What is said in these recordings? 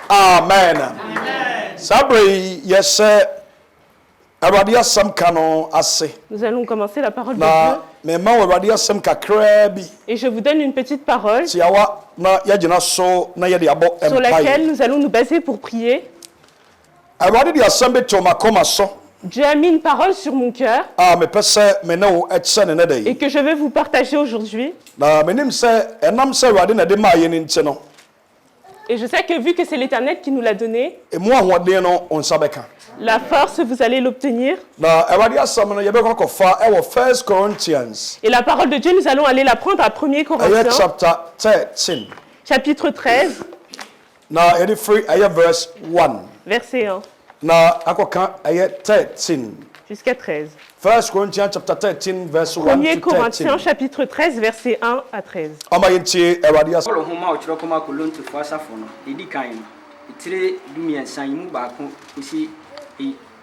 Amen. Sabri, yes, Aradia Sam Canon assez. Nous allons commencer la parole de Na, Dieu. me ma Aradia Sam Kakrebi. Et je vous donne une petite parole Si awa na yajina so na yadi abo sur empire. laquelle nous allons nous baser pour prier. Aradia Asambe Toma Koma so. Dieu a mis une parole sur mon cœur Ah, me pese me no etsen na dey. et que je vais vous partager aujourd'hui. Na menim se enam se Aradia na de ma yeni ntino. Et je sais que vu que c'est l'Éternel qui nous l'a donné, E mo ahoden no onsabeka. la force, vous allez l'obtenir. Na Aradia Sam no yebeka kofa e wo 1 Corinthians. Et la parole de Dieu, nous allons aller la prendre à 1er Aya Corinthiens, chapter 13. chapitre 13, Na yedi free aya verse 1. verset 1 Na akoka aya 13. jusqu'à 13. 1 Corinthians chapter 13 verse 1 1er to Corinthiens, 13. chapitre 13, verset 1 à 13. Ama yenti Aradia Paulo homa ochiro koma kolontifo asafo no edi kan no itire dumiensa yimu baako osi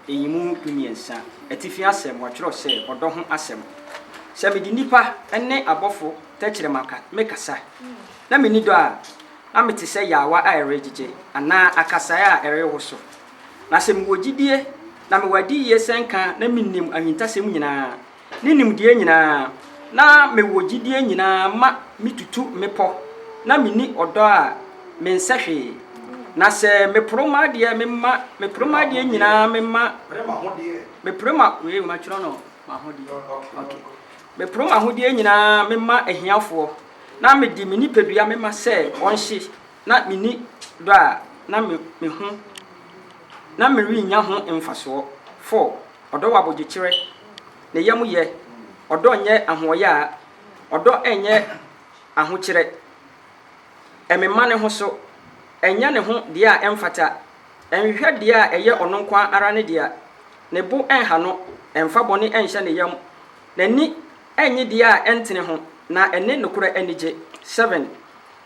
eyimu dumiensa etifi asem ochiro se odo ho asem se me di nipa ene abofo techire maka mekasa na me nido a na me te se yawa a erejije ana akasa a erewo so na se me wogidie na me wadi yesenka na minnim ahintasem nyina ninim die nyina na me wogidie nyina ma mitutu mepo na mini odo a me nsahwe na se me proma de me proma de nyina me proma we ma chiro no ma hodi okay me proma hodi nyina me ma ahiafo na me di mini pedua me ma se onhye na mini do a na me hu na me ri nya ho emfaso 4 odo wa bogikire ne yam ye odo nye ahoye a odo enye ahokire emema ne ho so enya ne ho de a emfata enhwehwe de a eye ononkwa ara ne de a ne bo enha no emfa bone enhye ne yam nani enye de a entene ho na ene nokura enije 7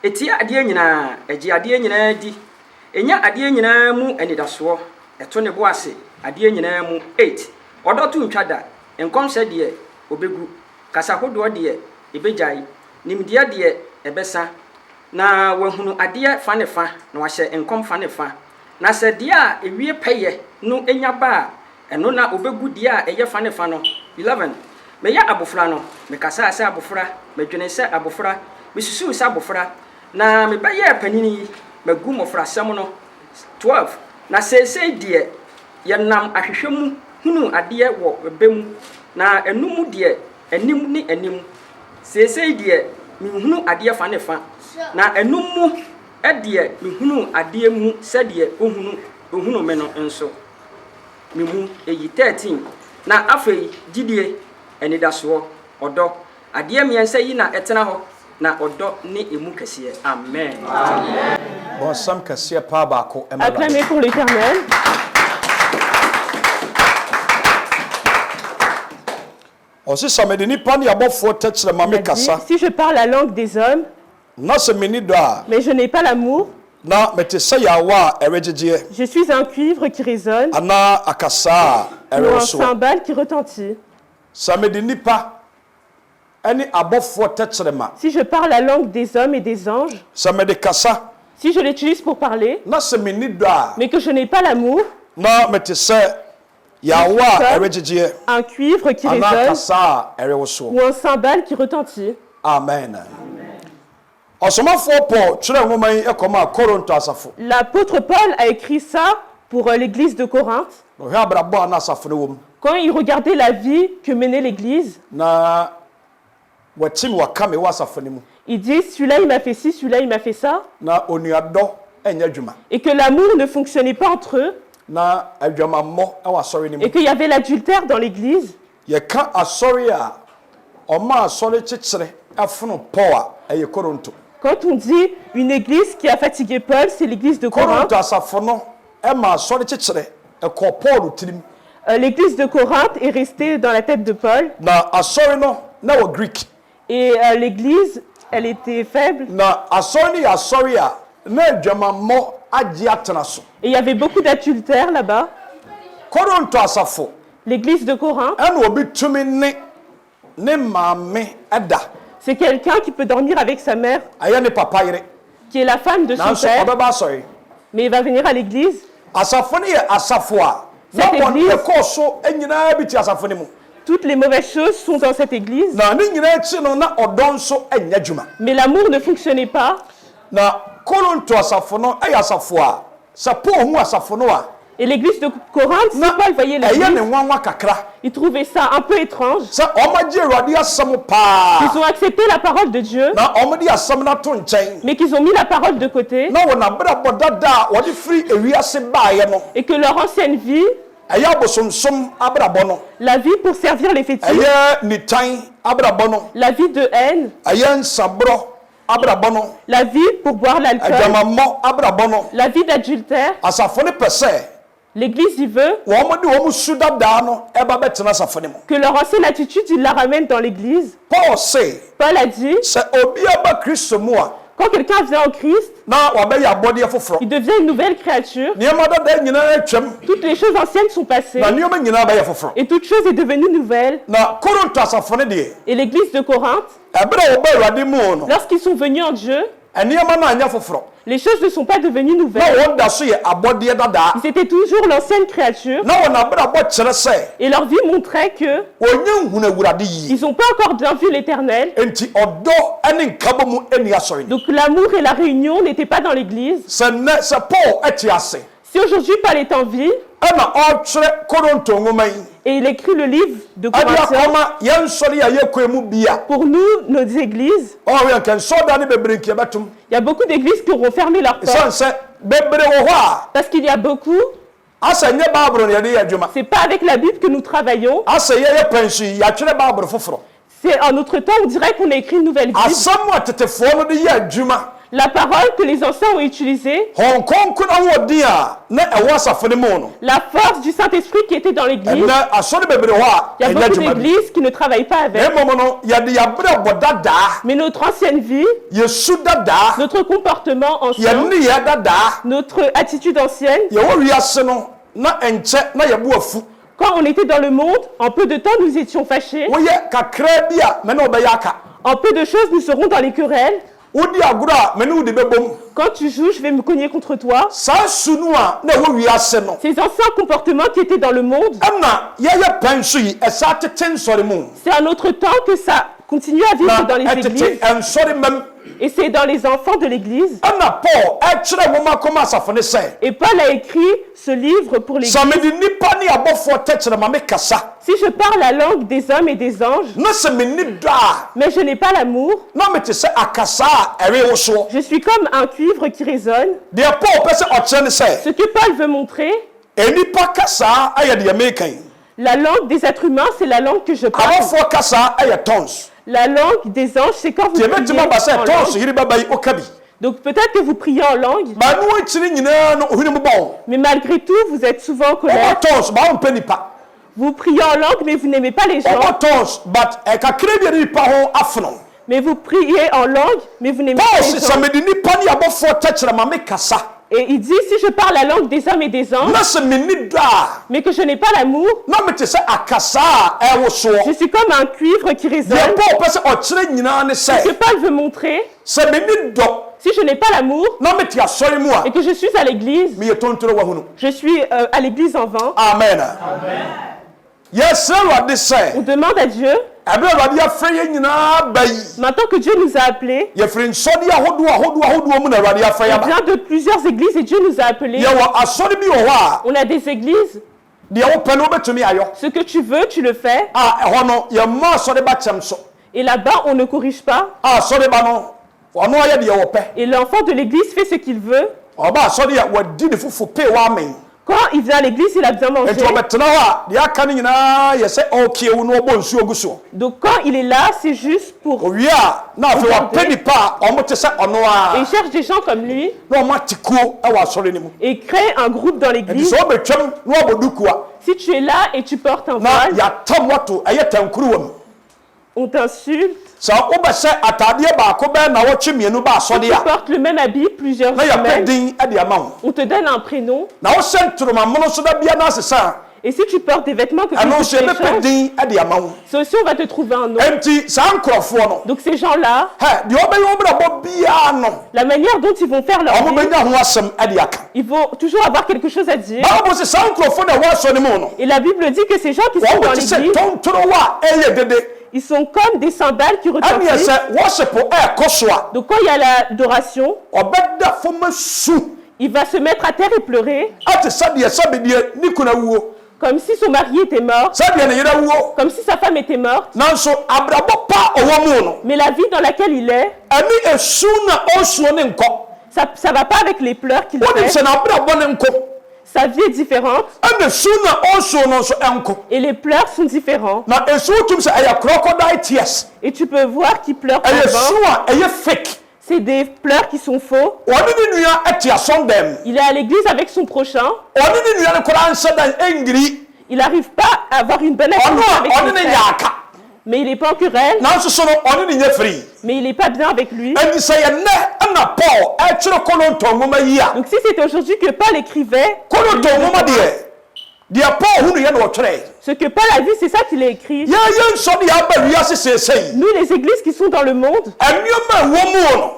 eti ade nyina agi ade nyina di enya ade nyina mu enidaso eto ne bo ase ade nyina mu 8 odo tu ntwada enkomse de obegu kasa hodo de ebejai nimdia de ebesa na wahunu ade fa ne fa na wahye enkom fa ne fa na se de a ewie peye no enya ba eno na obegu de a eye fa ne fa no 11 me ya abofra no me kasa ase abofra me dwene se abofra me susu se abofra na me ba ye panini magu mofra sem no 12 na se de ye nam ahwehwemu hunu ade wo bemu na enum de anim ni anim se de me hunu ade fa ne fa na enum mu ede me hunu ade mu se de ohunu me no enso me mu eyi 13 na afei gidie enidaso odo ade miensa yi na etena ho na odo ni emu kese amen amen. Bon sam kase pa ba ko Acclamez pour l'Éternel. Si je parle la langue des hommes, mais je n'ai pas l'amour, je suis un cuivre qui résonne ou un cymbale qui retentit. Si je parle la langue des hommes et des anges, si je l'utilise pour parler, mais que je n'ai pas l'amour, un cuivre qui résonne ou un cymbale qui retentit. Amen. L'apôtre Paul a écrit ça pour l'église de Corinthe. Quand il regardait la vie que menait l'église, il dit celui-là il m'a fait ci, celui-là il m'a fait ça. Et que l'amour ne fonctionnait pas entre eux. Et qu'il y avait l'adultère dans l'église. Quand on dit une église qui a fatigué Paul, c'est l'église de Corinthe. L'église de Corinthe est restée dans la tête de Paul. Et l'église, elle était faible. Et il y avait beaucoup d'adultères là-bas. L'église de Corinthe, c'est quelqu'un qui peut dormir avec sa mère, qui est la femme de son père. Mais il va venir à l'église. Cette église, toutes les mauvaises choses sont dans cette église. Mais l'amour ne fonctionnait pas. Et l'église de Corinthe, si Paul voyait l'église, il trouvait ça un peu étrange. Ils ont accepté la parole de Dieu, mais qu'ils ont mis la parole de côté. Et que leur ancienne vie, la vie pour servir les fétiches, la vie de haine, la vie pour boire l'alcool, la vie d'adultère, l'église y veut que leur ancienne attitude, ils la ramènent dans l'église. Paul a dit, quand quelqu'un vient en Christ, il devient une nouvelle créature. Toutes les choses anciennes sont passées et toute chose est devenue nouvelle. Et l'église de Corinthe, lorsqu'ils sont venus en Dieu, les choses ne sont pas devenues nouvelles. Ils étaient toujours l'ancienne créature. Et leur vie montrait que ils n'ont pas encore bien vu l'Éternel. Donc l'amour et la réunion n'étaient pas dans l'église. Si aujourd'hui Paul est en vie, et il écrit le livre de Corinthiens pour nous, nos églises. Il y a beaucoup d'églises qui auront fermé leurs portes. Parce qu'il y a beaucoup. C'est pas avec la Bible que nous travaillons. C'est en notre temps, on dirait qu'on a écrit une nouvelle Bible. La parole que les anciens ont utilisée, la force du Saint-Esprit qui était dans l'église. Il y a beaucoup d'églises qui ne travaillent pas avec. Mais notre ancienne vie, notre comportement ancien, notre attitude ancienne, quand on était dans le monde, en peu de temps nous étions fâchés. En peu de choses nous serons dans les querelles. Quand tu joues, je vais me cogner contre toi. Ces anciens comportements qui étaient dans le monde, c'est à notre temps que ça continue à vivre dans les églises. Et c'est dans les enfants de l'église. Et Paul a écrit ce livre pour l'église. Si je parle la langue des hommes et des anges, mais je n'ai pas l'amour, je suis comme un cuivre qui résonne. Ce que Paul veut montrer, la langue des êtres humains, c'est la langue que je parle. La langue des anges, c'est quand vous priez en langue. Donc peut-être que vous priez en langue, mais malgré tout, vous êtes souvent en colère. Vous priez en langue, mais vous n'aimez pas les gens. Mais vous priez en langue, mais vous n'aimez pas les gens. Et il dit, si je parle la langue des hommes et des anges, mais que je n'ai pas l'amour, je suis comme un cuivre qui résonne. Ce que Paul veut montrer, si je n'ai pas l'amour, et que je suis à l'église, je suis à l'église en vain. Amen. On demande à Dieu, maintenant que Dieu nous a appelés, il vient de plusieurs églises et Dieu nous a appelés. On a des églises. Ce que tu veux, tu le fais. Et là-bas, on ne corrige pas. Et l'enfant de l'église fait ce qu'il veut. Quand il vient à l'église, il a bien mangé. Donc quand il est là, c'est juste pour... Et il cherche des gens comme lui. Et crée un groupe dans l'église. Si tu es là et tu portes un voile, on t'insulte. Si tu portes le même habit plusieurs semaines, on te donne un prénom. Et si tu portes des vêtements que tu échanges, c'est aussi on va te trouver un nom. Donc ces gens-là, la manière dont ils vont faire leur vie, ils vont toujours avoir quelque chose à dire. Et la Bible dit que ces gens qui sont dans l'église, ils sont comme des sandales qui retentissent. Donc quand il y a l'adoration, il va se mettre à terre et pleurer. Comme si son mari était mort. Comme si sa femme était morte. Mais la vie dans laquelle il est, ça ne va pas avec les pleurs qu'il fait. Sa vie est différente. Et les pleurs sont différents. Et tu peux voir qu'il pleure c'est des pleurs qui sont faux. Il est à l'église avec son prochain. Il n'arrive pas à avoir une bonne attitude avec son frère. Mais il n'est pas en querelle. Mais il n'est pas bien avec lui. Donc si c'était aujourd'hui que Paul écrivait, ce que Paul a vu, c'est ça qu'il a écrit. Nous, les églises qui sont dans le monde,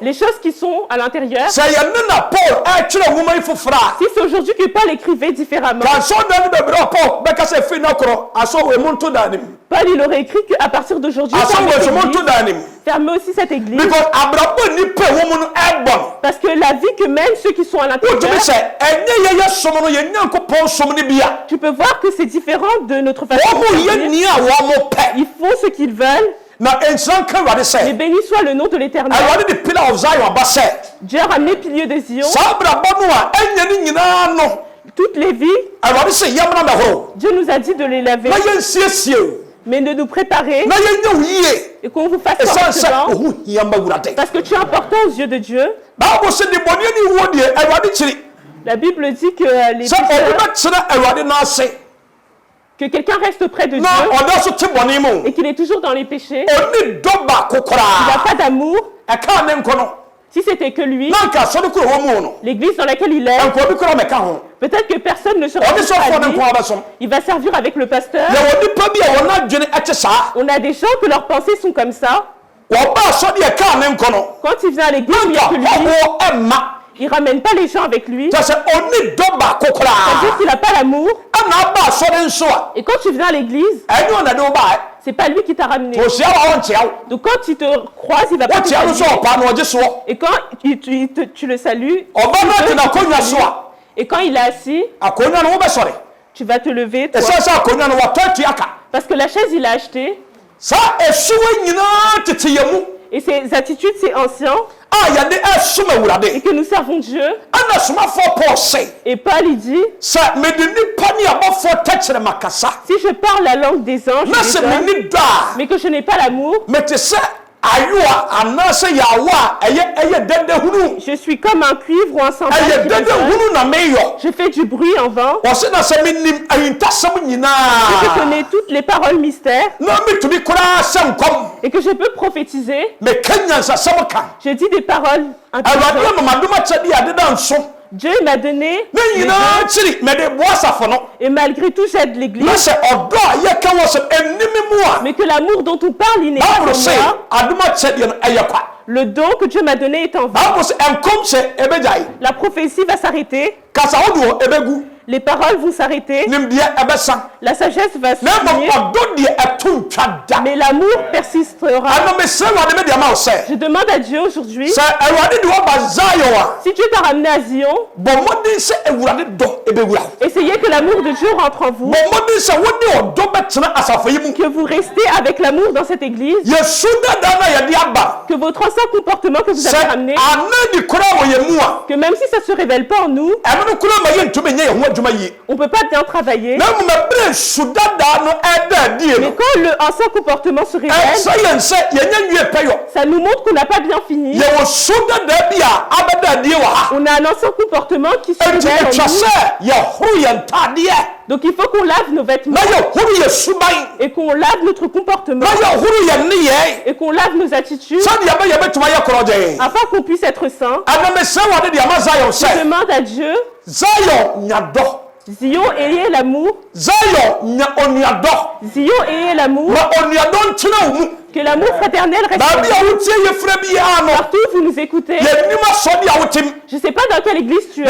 les choses qui sont à l'intérieur, si c'est aujourd'hui que Paul écrivait différemment, Paul, il aurait écrit qu'à partir d'aujourd'hui, fermez aussi cette église. Parce que la vie que mènent ceux qui sont à l'intérieur, tu peux voir que c'est différent de notre façon de faire. Ils font ce qu'ils veulent. Et béni soit le nom de l'Éternel. Dieu a ramené pilier de Zion. Toutes les vies, Dieu nous a dit de les laver, mais de nous préparer et qu'on vous fasse fortement, parce que tu es important aux yeux de Dieu. La Bible dit que les que quelqu'un reste près de Dieu et qu'il est toujours dans les péchés, il n'a pas d'amour. Si c'était que lui, l'église dans laquelle il est, peut-être que personne ne sera plus à lui. Il va servir avec le pasteur. On a des gens que leurs pensées sont comme ça. Quand il vient à l'église, il n'y a que lui. Il ne ramène pas les gens avec lui. C'est-à-dire qu'il n'a pas l'amour. Et quand tu viens à l'église, c'est pas lui qui t'a ramené. Donc quand il te croise, il va pas te saluer. Et quand tu le salues, et quand il est assis, tu vas te lever, toi. Parce que la chaise, il l'a achetée. Et ses attitudes, c'est ancien. Et que nous servons Dieu. Et Paul, il dit, si je parle la langue des anges, mais que je n'ai pas l'amour, je suis comme un cuivre ou un cymbale. Je fais du bruit en vain. Je connais toutes les paroles mystères. Et que je peux prophétiser. Je dis des paroles intelligentes. Dieu m'a donné. Et malgré tout, j'aide l'église. Mais que l'amour dont on parle, il n'est pas en moi. Le don que Dieu m'a donné est en vain. La prophétie va s'arrêter. Les paroles vont s'arrêter. La sagesse va se finir. Mais l'amour persistera. Je demande à Dieu aujourd'hui, si Dieu t'a ramené à Zion, essayez que l'amour de Dieu rentre en vous. Que vous restez avec l'amour dans cette église. Que votre ancien comportement que vous avez ramené, que même si ça ne se révèle pas en nous, on ne peut pas bien travailler. Mais quand le ancien comportement se révèle, ça nous montre qu'on n'a pas bien fini. On a un ancien comportement qui se révèle en nous. Donc il faut qu'on lave nos vêtements et qu'on lave notre comportement et qu'on lave nos attitudes afin qu'on puisse être saints. Je demande à Dieu Zion, ayez l'amour. Zion, ayez l'amour. Que l'amour fraternel reste. Partout où vous nous écoutez. Je ne sais pas dans quelle église tu es.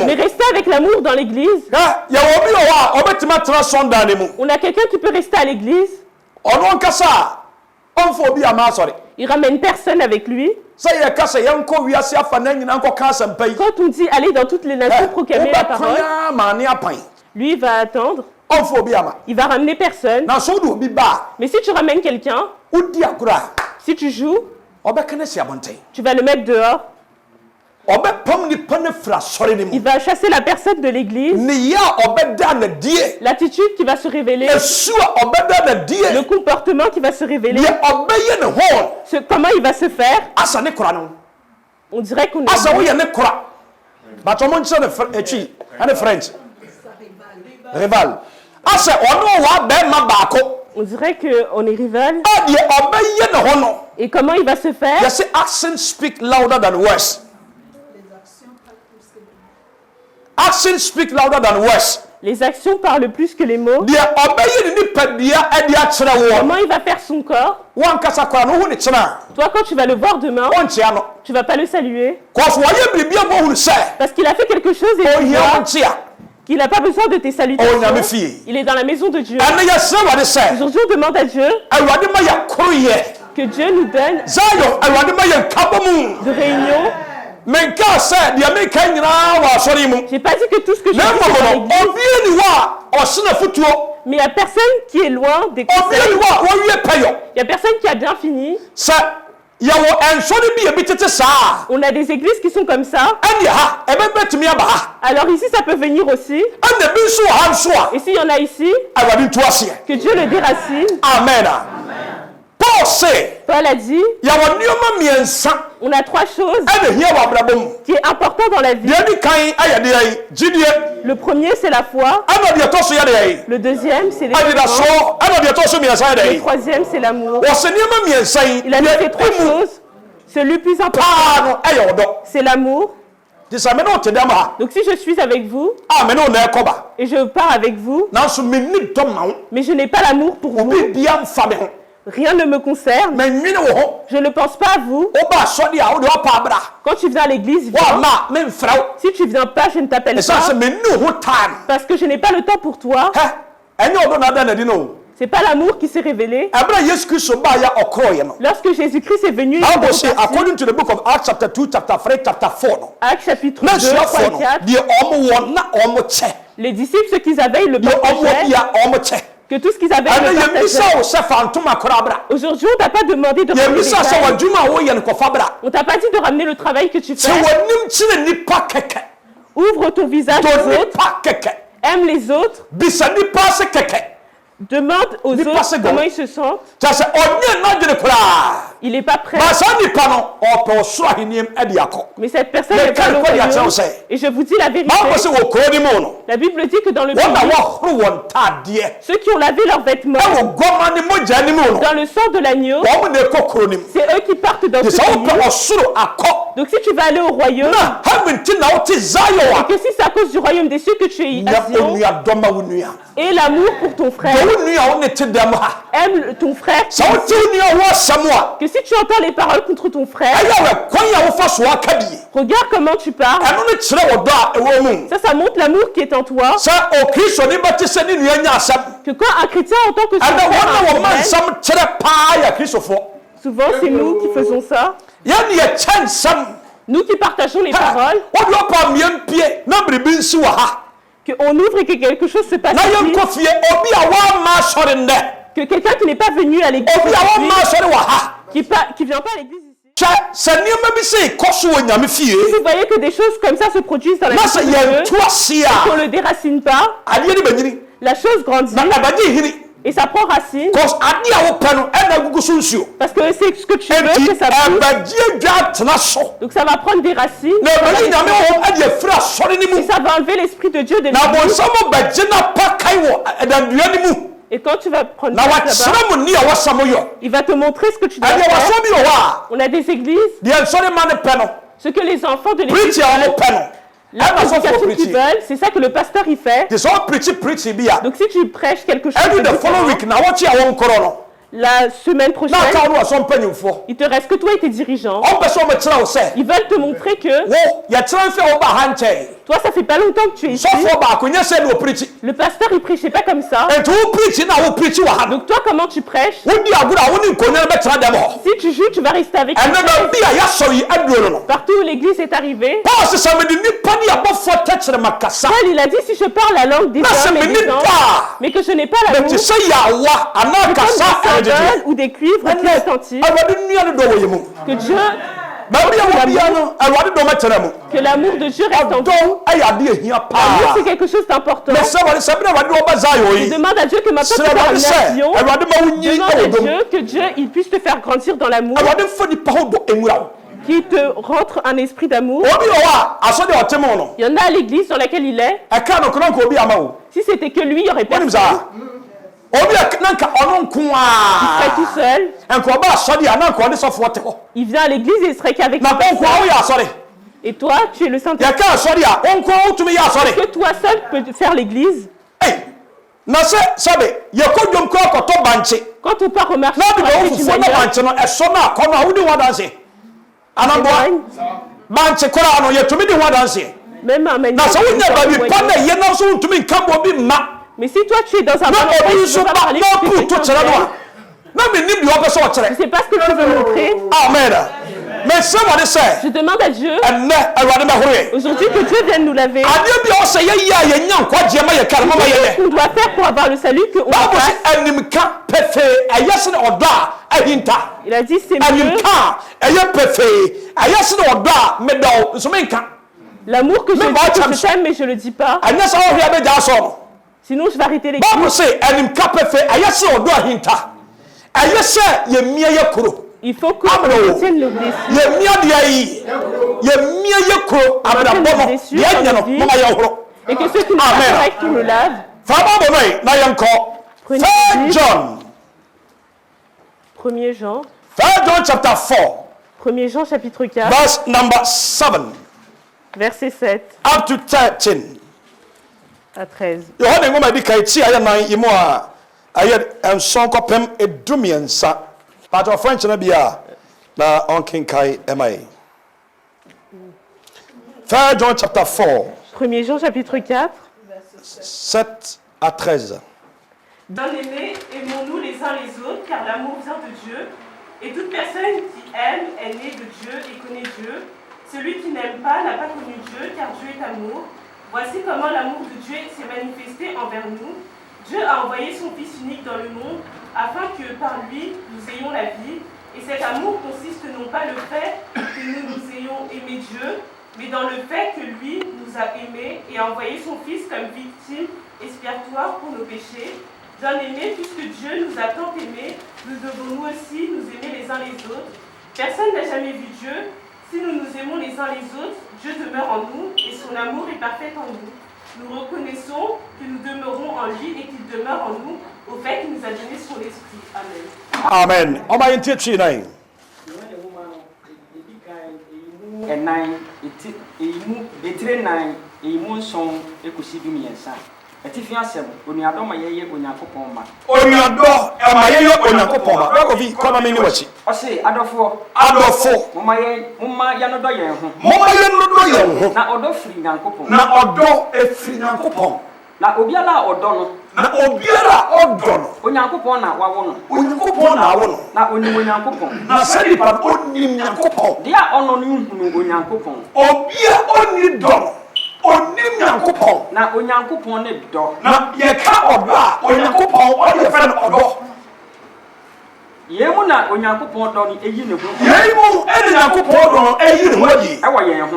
Mais restez avec l'amour dans l'église. On a quelqu'un qui peut rester à l'église. Il ramène personne avec lui. Quand on dit aller dans toutes les nations proclamer la parole, lui il va attendre. Il va ramener personne. Mais si tu ramènes quelqu'un, si tu joues, tu vas le mettre dehors. Il va chasser la personne de l'église. L'attitude qui va se révéler. Le comportement qui va se révéler. Comment il va se faire. On dirait qu'on est... Rival. On dirait qu'on est rival. Et comment il va se faire? Actions speak louder than words. Actions speak louder than words. Les actions parlent plus que les mots. Comment il va faire son corps? Toi, quand tu vas le voir demain, tu ne vas pas le saluer. Parce qu'il a fait quelque chose et tu vois qu'il n'a pas besoin de tes salutations. Il est dans la maison de Dieu. Aujourd'hui, on demande à Dieu que Dieu nous donne de réunions. J'ai pas dit que tout ce que je dis c'est dans l'église. Mais il n'y a personne qui est loin des conseils. Il n'y a personne qui a bien fini. On a des églises qui sont comme ça. Alors ici, ça peut venir aussi. Et s'il y en a ici, que Dieu le déracine. Amen. Paul a dit, on a trois choses qui est important dans la vie. Le premier, c'est la foi. Le deuxième, c'est l'espérance. Le troisième, c'est l'amour. Il a dit ces trois choses. Celui le plus important, c'est l'amour. Donc si je suis avec vous, et je pars avec vous, mais je n'ai pas l'amour pour vous, rien ne me concerne. Je ne pense pas à vous. Quand tu viens à l'église, si tu ne viens pas, je ne t'appelle pas. Parce que je n'ai pas le temps pour toi. Ce n'est pas l'amour qui s'est révélé. Lorsque Jésus-Christ est venu, according to the book of Acts chapter 2, chapter 3, chapter 4. Actes chapitre 2, 3 et 4. Les disciples, ceux qui avaient le partageaient. Que tout ce qu'ils avaient aujourd'hui, on ne t'a pas demandé de ramener les on ne t'a pas dit de ramener le travail que tu fais. Ouvre ton visage aux autres. Aime les autres. Demande aux autres comment ils se sentent. Il n'est pas prêt. Mais cette personne n'est pas le royaume. Et je vous dis la vérité. La Bible dit que dans le pays, ceux qui ont lavé leurs vêtements dans le sang de l'agneau, c'est eux qui partent dans ce pays. Donc si tu vas aller au royaume, et que si c'est à cause du royaume des cieux que tu es à Zion, et l'amour pour ton frère, aime ton frère, que si tu entends les paroles contre ton frère, regarde comment tu parles. Ça montre l'amour qui est en toi. Que quand un chrétien entend que son frère a un problème, souvent c'est nous qui faisons ça. Nous qui partageons les paroles. Qu'on ouvre et que quelque chose se passe ici. Que quelqu'un qui n'est pas venu à l'église, qui ne vient pas à l'église ici. Vous voyez que des choses comme ça se produisent dans la vie de Dieu, et qu'on ne le déracine pas, la chose grandit. Et ça prend racine. Parce que c'est ce que tu veux que ça pousse. Donc ça va prendre des racines. Et ça va enlever l'esprit de Dieu de l'église. Et quand tu vas prendre ça là-bas, il va te montrer ce que tu dois faire. On a des églises. Ce que les enfants de l'église, La prédication qu'ils veulent, c'est ça que le pasteur il fait. Donc si tu prêches quelque chose, la semaine prochaine, il te reste que toi et tes dirigeants. Ils veulent te montrer que toi, ça fait pas longtemps que tu es ici. Le pasteur, il prêchait pas comme ça. Donc toi, comment tu prêches? Si tu joues, tu vas rester avec lui. Partout où l'église est arrivée, Paul, il a dit, si je parle la langue des hommes et des anges, mais que je n'ai pas l'amour, ou des cuivres qui retentissent, que Dieu, que l'amour de Dieu reste en vous. L'amour, c'est quelque chose d'important. Je demande à Dieu que ma peur te fasse une action. Demande à Dieu que Dieu il puisse te faire grandir dans l'amour. Qui te rentre un esprit d'amour. Il y en a à l'église dans laquelle il est. Si c'était que lui, il n'y aurait personne. Il serait tout seul. Il vient à l'église et il serait qu'avec lui. Et toi, tu es le Saint-Esprit. Est-ce que toi seul peux faire l'église? Quand on part au marché, même un mais si toi tu es dans un bon endroit, tu ne peux pas parler, je ne sais pas ce que tu veux montrer. Amen. Je demande à Dieu aujourd'hui que Dieu vienne nous laver. Qu'est-ce qu'on doit faire pour avoir le salut que on fasse? Il a dit c'est mieux. L'amour que je t'aime mais je ne le dis pas. Sinon, je vais arrêter l'église. Il faut que on tienne nos blessures. Et que ceux qui nous travaillent, qui nous lavent. Prenez John. 1er Jean. 1 chapter 4. 1er Jean chapitre 4. Verse number 7. Verset 7. Up to 13. À 13. But French na bia na on kinkai MI. 1 John chapter 4. 1er Jean chapitre 4. 7 à 13. Bien-aimés, aimons-nous les uns les autres, car l'amour vient de Dieu. Et toute personne qui aime est née de Dieu et connaît Dieu. Celui qui n'aime pas n'a pas connu Dieu, car Dieu est amour. Voici comment l'amour de Dieu s'est manifesté envers nous. Dieu a envoyé son Fils unique dans le monde, afin que par lui, nous ayons la vie. Et cet amour consiste non pas le fait que nous ayons aimé Dieu, mais dans le fait que lui nous a aimés et a envoyé son Fils comme victime expiatoire pour nos péchés. Bien-aimés, puisque Dieu nous a tant aimés, nous devons nous aussi nous aimer les uns les autres. Personne n'a jamais vu Dieu. Si nous nous aimons les uns les autres, Dieu demeure en nous et son amour est parfait en nous. Nous reconnaissons que nous demeurons en lui et qu'il demeure en nous au fait qu'il nous a donné son esprit. Amen. Amen. On va entier tu nai. Etifi asem onuado ma yeye Onyankopon ma. Onuado ma yeye Onyankopon ma. Bako vi koma me ni wachi. Ose adofo. Mama ya no do yen ho. Na odo firi Nyankopon. Na obiara odo no. Onyankopon na wawo no. Na oni Onyankopon. Na sedi pa onim Nyankopon. Dia ono no hunu Onyankopon. Obia oni do. Onim Nyankopon. Na Onyankopon ne do. Na ye ka odo a Onyankopon o ye fa no odo. Yemu na Onyankopon do ni eyi ne ho. Yemu ene Nyankopon do no eyi ne ho yi. Ewo yen ho.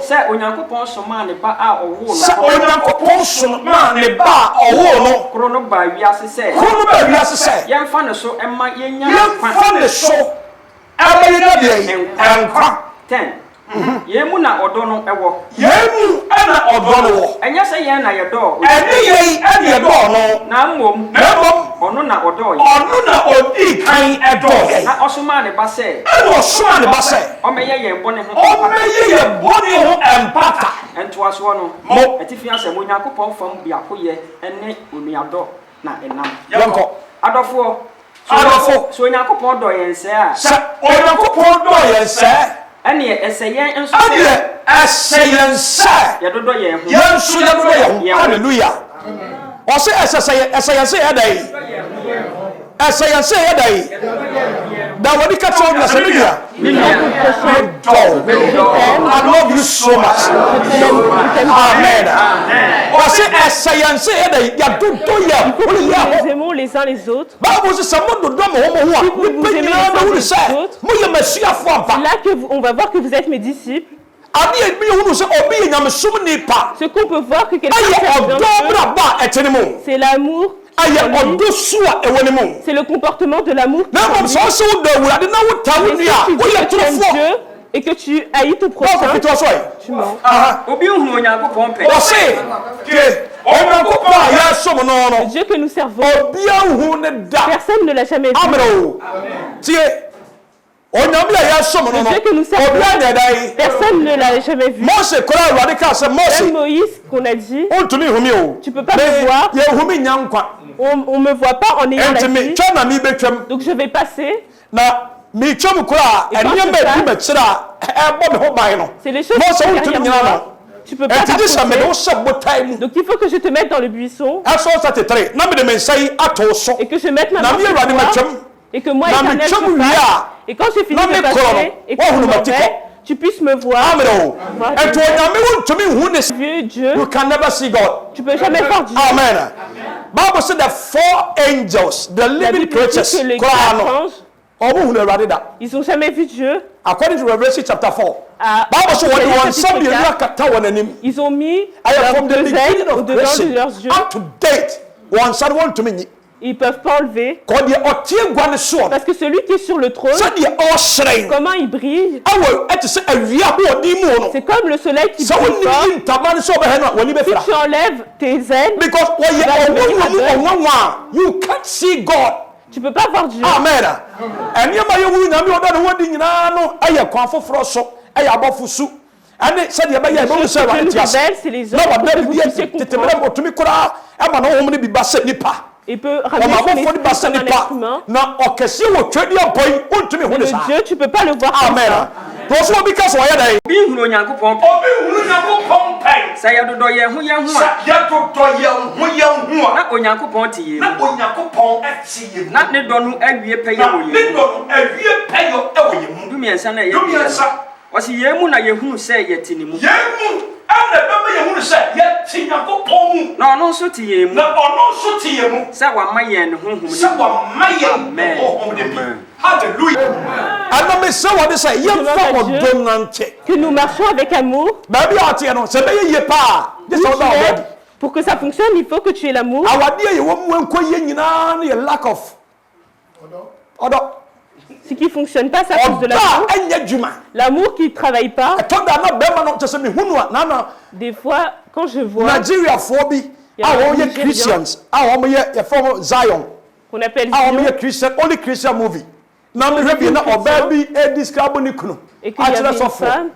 Se Onyankopon so ma ne ba a owo no. Se Onyankopon so ma ne ba owo no. Kro no ba wiase se. Yen fa ne so ema yenya fa ne so. Aba ye na de enkwa. 10. Yemu na odo no ewo. Yemu na odo no wo. Enya se yen na ye do. Ene ye ene ye do no. Na mmom. Ono na odo ye onu na odi kan edo ye na osuma ne ba se osuma ne ba se o meye ye bone ho empata ento aso no etifi asem onyankopon fam bia koye ene onuado na enam yanko adofo so onyankopon do ye nse a onyankopon do ye nse ene eseyen enso eseyense ye dodo ye ho yenso ye dodo ye ho hallelujah o se eseyense ye dai eseyense ye dai da wadi ka tso na sebiya I love you so much. Amen. Nous aimons les uns les autres. Si vous aimez les uns les autres, c'est là qu'on va voir que vous êtes mes disciples. Ce qu'on peut voir que quelqu'un fait bien, c'est l'amour. C'est le comportement de l'amour. Dieu et que tu haïs ton prochain, tu mens. Le Dieu que nous servons, personne ne l'a jamais vu. Le Dieu que nous servons, personne ne l'a jamais vu. Même Moïse qu'on a dit, tu ne peux pas me voir. On ne me voit pas en ayant la vie. Donc je vais passer. C'est les choses qui sont derrière moi. Tu peux pas t'approcher. Donc il faut que je te mette dans le buisson. Et que je mette ma main sur toi. Et que moi, Éternel, je fasse. Et quand je finis de passer et que je m'en vais, tu puisses me voir. Vieux Dieu, tu peux jamais voir Dieu. Amen. Bible said that 4 angels, the living creatures, ils n'ont jamais vu Dieu. According to Revelation chapter 4, ils ont mis leurs deux ailes au-devant de leurs yeux. Up to date, ils ne peuvent pas enlever. Parce que celui qui est sur le trône, comment il brille? C'est comme le soleil qui brille pas. Si tu enlèves tes ailes, you can't see God. Tu ne peux pas voir Dieu. Amen. C'est les autres pour que vous puissiez comprendre. Il peut ramener son esprit comme un être humain. Mais le Dieu, tu ne peux pas le voir comme ça. No, no, so to you. So what my end home. Hallelujah. Que nous marchons avec amour. Pour que ça fonctionne, il faut que tu aies l'amour. Ce qui ne fonctionne pas, c'est à cause de l'amour. L'amour qui ne travaille pas. Des fois, quand je vois Zion, qu'on appelle Zion, only Christian movie. Et qu'il y a une femme.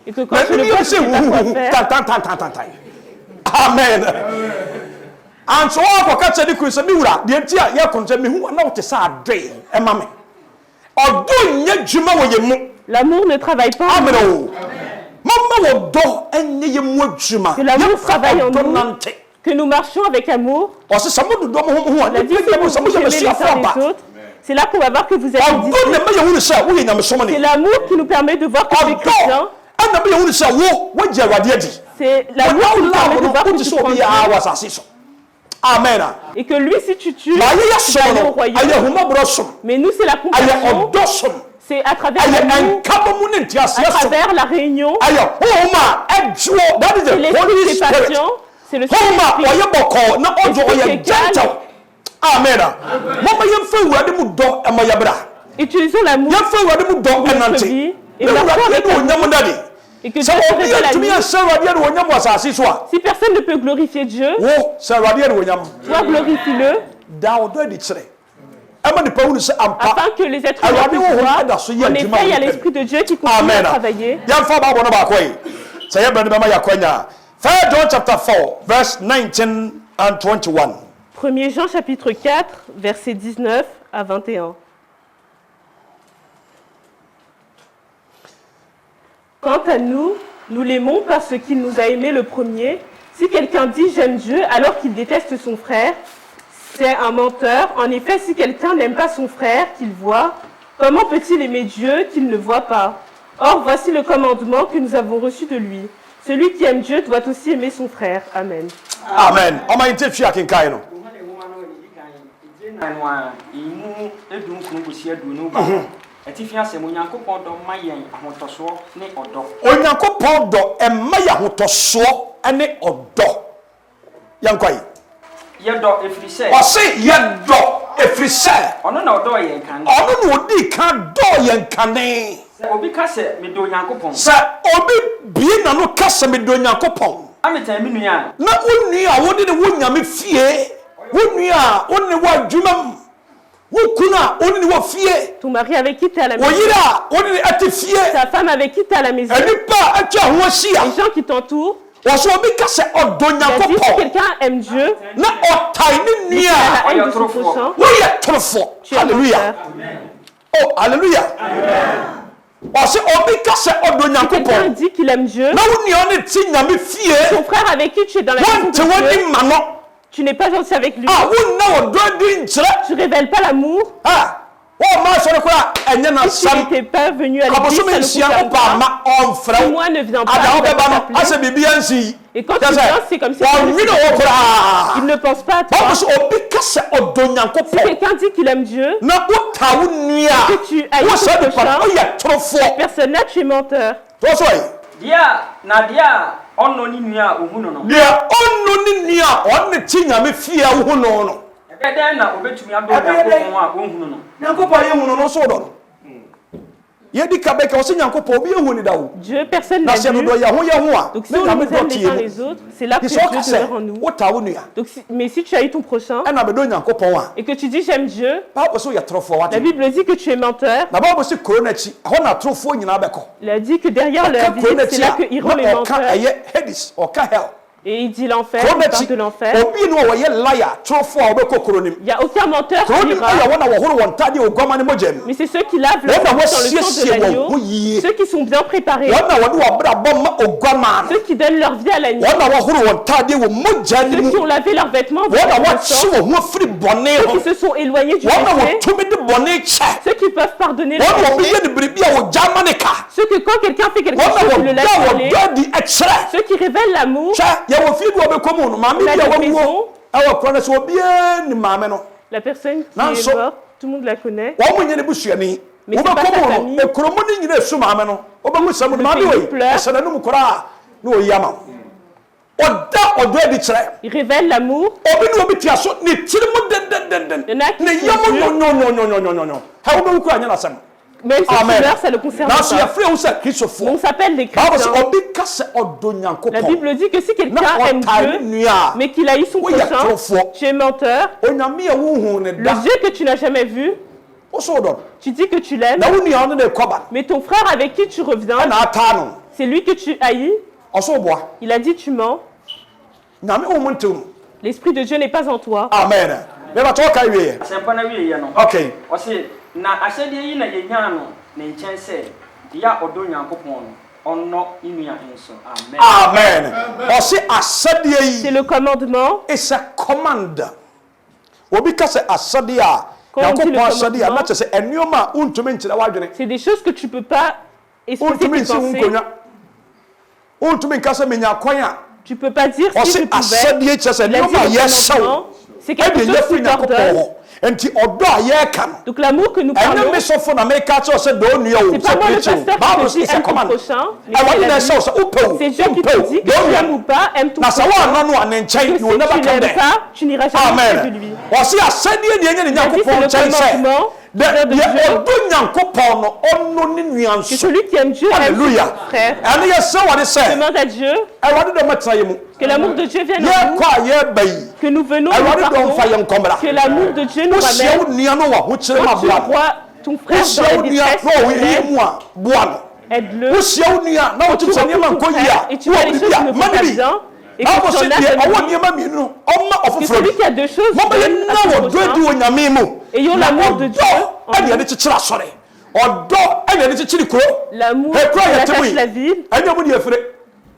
Et que quand je le vois, je ne sais pas quoi faire. Amen. And so I can tell you, the entire year content me who are not a sad day, a mammy. Or doing yet Juma with you. L'amour ne travaille pas. Amen. Mamma will do any Juma. Que l'amour travaille en nous. Que nous marchions avec amour. Or so someone to do la vie que vous aimez les uns les autres. C'est là qu'on va voir que vous êtes disciples. C'est l'amour qui nous permet de voir que tu es chrétien. C'est l'amour qui nous permet de voir que tu prends Dieu. Amen. Et que lui, si tu tues, tu vas aller au royaume. Mais nous, c'est la compassion. C'est à travers l'amour, à travers la réunion. C'est l'esprit qui est patient. C'est le Saint-Esprit qui est calme. Amen. Utilisons l'amour pour notre vie et marchons avec l'amour. Et que Dieu se révèle à nous. Si personne ne peut glorifier Dieu, toi glorifie-le. Afin que les êtres humains puissent voir. En effet, il y a l'Esprit de Dieu qui continue à travailler. 1 John chapter 4, verse 19 and 21. 1 Jean chapitre 4, versets 19 à 21. Quant à nous, nous l'aimons parce qu'il nous a aimés le premier. Si quelqu'un dit « j'aime Dieu » alors qu'il déteste son frère, c'est un menteur. En effet, si quelqu'un n'aime pas son frère qu'il voit, comment peut-il aimer Dieu qu'il ne voit pas? Or, voici le commandement que nous avons reçu de lui. Celui qui aime Dieu doit aussi aimer son frère. Amen. Amen. Onyankopɔn dɔ ɛma yɛ ahotɔsoɔ ɛne ɔdɔ yankwa yi yɛdɔ efiri sɛ ɔse yɛdɔ efiri sɛ ɔno na ɔdɔ yɛn kan ɔno na odi kan dɔ yɛn kane obi ka sɛ medɔ Onyankopɔn sɛ obi bie na no ka sɛ medɔ Onyankopɔn ametan mi nua na wonni a wode ne wo nyame fie wonni a wonni wo adwuma mu ton mari avec qui tu es à la maison, ta femme avec qui tu es à la maison, les gens qui t'entourent. Si quelqu'un aime Dieu, mais qu'il a la haine de son prochain, tu es alléluia. Oh, alléluia. Si quelqu'un dit qu'il aime Dieu, son frère avec qui tu es dans la maison de Dieu, tu n'es pas gentil avec lui. Tu ne révèles pas l'amour. Si tu n'étais pas venu à l'église, ça ne concerne pas. Si moi ne viens pas, et quand tu viens, c'est comme si il ne pense pas à toi. Si quelqu'un dit qu'il aime Dieu, et que tu haïs ton prochain, cette personne-là, tu es menteur. Ono ni nua ohuno no. Dia ono ni nua onne ti nyame fie ohuno no. Ebede na obetumi ado Nyankopon a ohuno no. Nyankopon ye huno no so do no. Yedi kabeka o se Nyankopon obi ehuni da wo. Dieu personne n'a vu. Donc si on nous aime les uns les autres, c'est là que Dieu demeure en nous. Donc mais si tu haïs ton prochain et que tu dis j'aime Dieu, la Bible dit que tu es menteur. Il a dit que derrière la vie, c'est là que iront les menteurs. Et il dit l'enfer, il parle de l'enfer. Il n'y a aucun menteur qui ira. Mais c'est ceux qui lavent leur sang dans le sang de l'agneau, ceux qui sont bien préparés, ceux qui donnent leur vie à l'agneau, ceux qui ont lavé leurs vêtements, ceux qui se sont éloignés du péché, ceux qui peuvent pardonner leurs péchés, ceux que quand quelqu'un fait quelque chose, ils le laissent aller, ceux qui révèlent l'amour. La personne qui est morte, tout le monde la connaît. Mais c'est pas sa famille. Il révèle l'amour. Il y en a qui même si tu meurs, ça ne concerne pas. On s'appelle des chrétiens. La Bible dit que si quelqu'un aime Dieu, mais qu'il haït son prochain, tu es menteur. Le Dieu que tu n'as jamais vu, tu dis que tu l'aimes, mais ton frère avec qui tu reviens, c'est lui que tu haïs. Il a dit tu mens. L'Esprit de Dieu n'est pas en toi. Amen. Ok. Na asede yi na yenya no ne nkyɛnse ya ɔdɔ Nyankopɔn ɔnɔ inua nso. Amen. Amen. C'est le commandement. It's a command. Obi ka se asade a Nyankopɔn asade a na kyerɛ sɛ enuma untumi nkyerɛ wadwene. C'est des choses que tu peux pas expliquer tes pensées. Untumi ka se menya kwan a tu peux pas dire si je pouvais. C'est quelque chose qui t'ordonne. Donc l'amour que nous parlons, c'est pas moi le pasteur qui te dit aime ton prochain, c'est Dieu qui te dit que tu aimes ou pas, aime ton prochain. Si tu n'aimes pas, tu n'iras jamais près de lui. C'est le commandement frère de Dieu, que celui qui aime Dieu aime son frère. Demande à Dieu que l'amour de Dieu vienne en nous, que nous venons nous partons, que l'amour de Dieu nous ramène. Quand tu vois ton frère dans la détresse, aide-le. Quand tu vois ton frère et tu vois les choses qui ne vont pas bien, et que tu en as que celui qui a deux choses donne à son prochain. Ayons l'amour de Dieu en nous. L'amour qui attache la ville.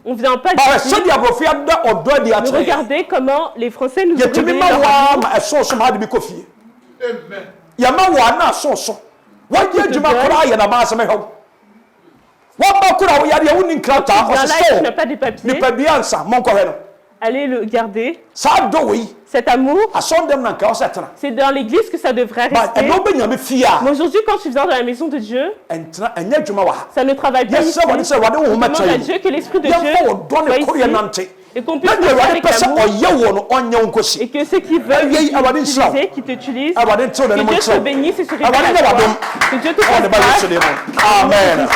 On ne vient pas d'ici. Mais regardez comment les Français nous ont révélé leur amour. Tu n'as pas de papier. Allez le garder. Cet amour, c'est dans l'église que ça devrait rester. Mais aujourd'hui, quand tu viens dans la maison de Dieu, ça ne travaille pas ici. On demande à Dieu que l'Esprit de Dieu soit ici. Et qu'on puisse le faire avec l'amour. Et que ceux qui veulent t'utiliser, qui t'utilisent, que Dieu te bénisse et se révèle à toi. Que Dieu te fasse grâce. Amen.